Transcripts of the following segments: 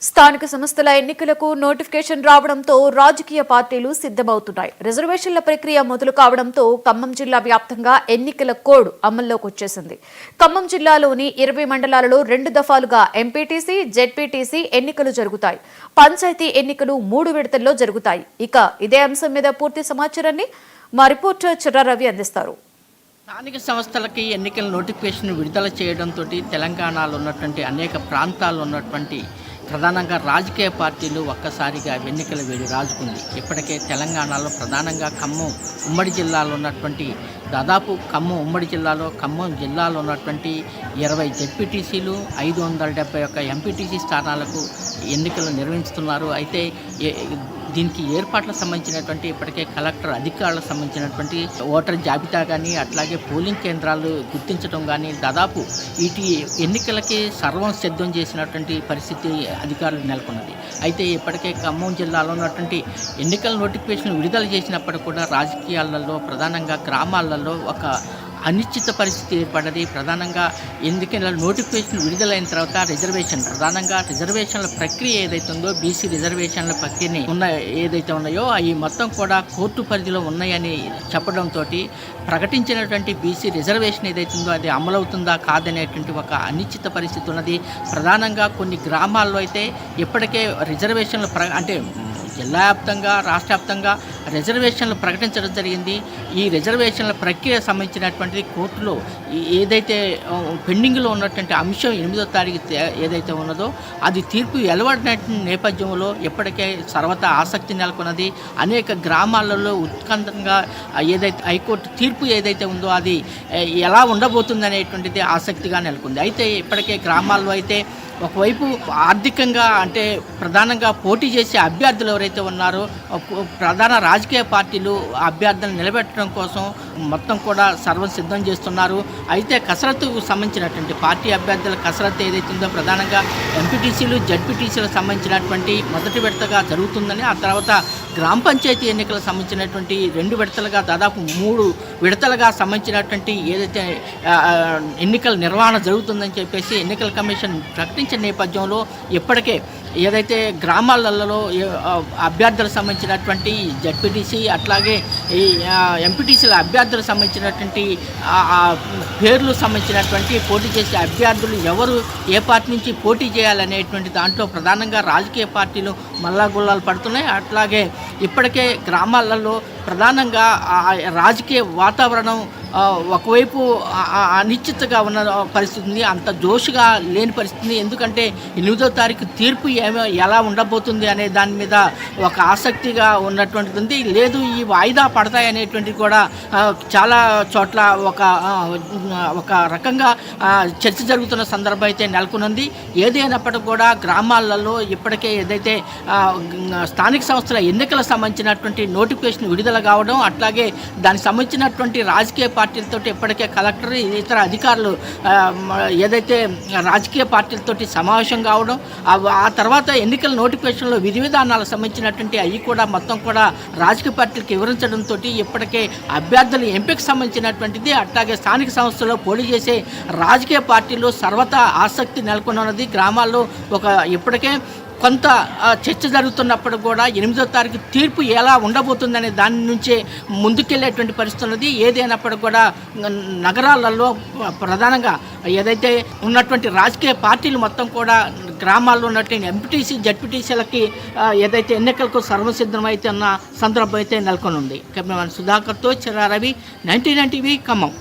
స్థానిక సంస్థల ఎన్నికలకు నోటిఫికేషన్ రావడంతో రాజకీయ పార్టీలు సిద్ధమవుతున్నాయి. రిజర్వేషన్ల ప్రక్రియ మొదలు కావడంతో ఖమ్మం జిల్లా వ్యాప్తంగా ఎన్నికల కోడ్ అమల్లోకి వచ్చేసింది. ఖమ్మం జిల్లాలోని 20 మండలాలలో 2 దఫాలుగా ఎంపీటీసీ, జెడ్పీటీసీ ఎన్నికలు జరుగుతాయి. పంచాయతీ ఎన్నికలు 3 విడతల్లో జరుగుతాయి. ఇక ఇదే అంశం మీద పూర్తి సమాచారాన్ని మా రిపోర్టర్ చిర్రారవి అందిస్తారు. స్థానిక సంస్థలకి ఎన్నికల నోటిఫికేషన్ విడుదల చేయడంతో తెలంగాణలో ఉన్నటువంటి అనేక ప్రాంతాల్లో ఉన్నటువంటి ప్రధానంగా రాజకీయ పార్టీలు ఒక్కసారిగా ఎన్నికల వేడి రాజుకుంది. ఇప్పటికే తెలంగాణలో ప్రధానంగా ఖమ్మం ఉమ్మడి జిల్లాలో ఉన్నటువంటి దాదాపు ఖమ్మం జిల్లాలో ఉన్నటువంటి 20 జెడ్పీటీసీలు, 571 ఎంపీటీసీ స్థానాలకు ఎన్నికలు నిర్వహిస్తున్నారు. అయితే దీనికి ఏర్పాట్లకు సంబంధించినటువంటి ఇప్పటికే కలెక్టర్ అధికారులకు సంబంధించినటువంటి ఓటర్ జాబితా కానీ అట్లాగే పోలింగ్ కేంద్రాలు గుర్తించడం కానీ దాదాపు వీటి ఎన్నికలకి సర్వం సిద్ధం చేసినటువంటి పరిస్థితి అధికారులు నెలకొన్నది. అయితే ఇప్పటికే ఖమ్మం జిల్లాలో ఉన్నటువంటి ఎన్నికల నోటిఫికేషన్ విడుదల చేసినప్పటికీ కూడా రాజకీయాలలో ప్రధానంగా గ్రామాలలో ఒక అనిశ్చిత పరిస్థితి ఏర్పడ్డది. ప్రధానంగా ఎన్నికల నోటిఫికేషన్ విడుదలైన తర్వాత రిజర్వేషన్ల ప్రక్రియ ఏదైతే ఉందో బీసీ రిజర్వేషన్ల ప్రక్రియని ఏదైతే ఉన్నాయో అవి మొత్తం కూడా కోర్టు పరిధిలో ఉన్నాయని చెప్పడంతో ప్రకటించినటువంటి బీసీ రిజర్వేషన్ ఏదైతే ఉందో అది అమలవుతుందా కాదనేటువంటి ఒక అనిశ్చిత పరిస్థితి ఉన్నది. ప్రధానంగా కొన్ని గ్రామాల్లో అయితే ఇప్పటికే రిజర్వేషన్ల అంటే జిల్లా వ్యాప్తంగా రాష్ట్ర వ్యాప్తంగా రిజర్వేషన్లు ప్రకటించడం జరిగింది. ఈ రిజర్వేషన్ల ప్రక్రియ సంబంధించినటువంటి కోర్టులో ఏదైతే పెండింగ్లో ఉన్నటువంటి అంశం 8వ తారీఖు ఏదైతే ఉన్నదో అది తీర్పు వెలువడిన నేపథ్యంలో ఇప్పటికే సర్వతా ఆసక్తి నెలకొన్నది. అనేక గ్రామాలలో ఉత్కంఠంగా ఏదైతే హైకోర్టు తీర్పు ఏదైతే ఉందో అది ఎలా ఉండబోతుంది అనేటువంటిది ఆసక్తిగా నెలకొంది. అయితే ఇప్పటికే గ్రామాల్లో అయితే ఒకవైపు ఆర్థికంగా అంటే ప్రధానంగా పోటీ చేసే అభ్యర్థులు ఎవరైతే ఉన్నారో ప్రధాన రాజకీయ పార్టీలు అభ్యర్థులను నిలబెట్టడం కోసం మొత్తం కూడా సర్వం సిద్ధం చేస్తున్నారు. అయితే కసరత్తుకు సంబంధించినటువంటి పార్టీ అభ్యర్థుల కసరత్తు ఏదైతే ఉందో ప్రధానంగా ఎంపీటీసీలు, జెడ్పీటీసీలకు సంబంధించినటువంటి మొదటి విడతగా జరుగుతుందని, ఆ తర్వాత గ్రామ పంచాయతీ ఎన్నికలకు సంబంధించినటువంటి 2 విడతలుగా దాదాపు 3 విడతలుగా సంబంధించినటువంటి ఏదైతే ఎన్నికల నిర్వహణ జరుగుతుందని చెప్పేసి ఎన్నికల కమిషన్ ప్రకటించిన నేపథ్యంలో ఇప్పటికే ఏదైతే గ్రామాలలో అభ్యర్థులకు సంబంధించినటువంటి జెడ్పీటీసీ అట్లాగే ఈ ఎంపీటీసీల అభ్యర్థులకు సంబంధించినటువంటి పేర్లు సంబంధించినటువంటి పోటీ చేసే అభ్యర్థులు ఎవరు ఏ పార్టీ నుంచి పోటీ చేయాలనేటువంటి దాంట్లో ప్రధానంగా రాజకీయ పార్టీలు మల్లాగుల్లాలు పడుతున్నాయి. అట్లాగే ఇప్పటికే గ్రామాలలో ప్రధానంగా రాజకీయ వాతావరణం ఒకవైపు అనిశ్చితగా ఉన్న పరిస్థితి ఉంది, అంత జోషుగా లేని పరిస్థితి. ఎందుకంటే 8వ తారీఖు తీర్పు ఎలా ఉండబోతుంది అనే దాని మీద ఒక ఆసక్తిగా ఉన్నటువంటిది ఉంది. లేదు ఈ వాయిదా పడతాయి అనేటువంటిది కూడా చాలా చోట్ల ఒక రకంగా చర్చ జరుగుతున్న సందర్భం అయితే నెలకొనుంది. ఏదైనప్పటికీ కూడా గ్రామాలలో ఇప్పటికే ఏదైతే స్థానిక సంస్థల ఎన్నికలకు సంబంధించినటువంటి నోటిఫికేషన్ విడుదల కావడం అట్లాగే దానికి సంబంధించినటువంటి రాజకీయ పార్టీలతో ఇప్పటికే కలెక్టర్ ఇతర అధికారులు ఏదైతే రాజకీయ పార్టీలతోటి సమావేశం కావడం, ఆ తర్వాత ఎన్నికల నోటిఫికేషన్లో విధి విధానాలకు సంబంధించినటువంటి అవి కూడా మొత్తం కూడా రాజకీయ పార్టీలకు వివరించడంతో ఇప్పటికే అభ్యర్థుల ఎంపికకు సంబంధించినటువంటిది అట్లాగే స్థానిక సంస్థలో పోటీ చేసే రాజకీయ పార్టీలు సర్వతా ఆసక్తి నెలకొన్నది. గ్రామాల్లో ఇప్పటికే కొంత చర్చ జరుగుతున్నప్పుడు కూడా 8వ తారీఖు తీర్పు ఎలా ఉండబోతుందనే దాని నుంచే ముందుకెళ్లేటువంటి పరిస్థితి ఉన్నది. ఏదైనప్పటికీ కూడా నగరాలలో ప్రధానంగా ఏదైతే ఉన్నటువంటి రాజకీయ పార్టీలు మొత్తం కూడా గ్రామాల్లో ఉన్నటువంటి ఎంపీటీసీ, జెడ్పీటీసీలకి ఏదైతే ఎన్నికలకు సర్వసిద్ధమైతే అన్న సందర్భం అయితే నెలకొని ఉంది. కెమెరామెన్ సుధాకర్తో చిర్రారవి, 99 టీవీ, ఖమ్మం.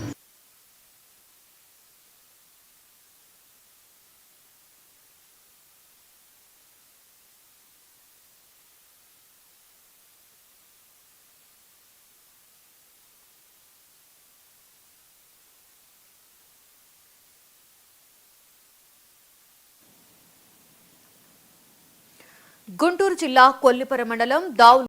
గుంటూరు జిల్లా కొల్లిపర మండలం దావు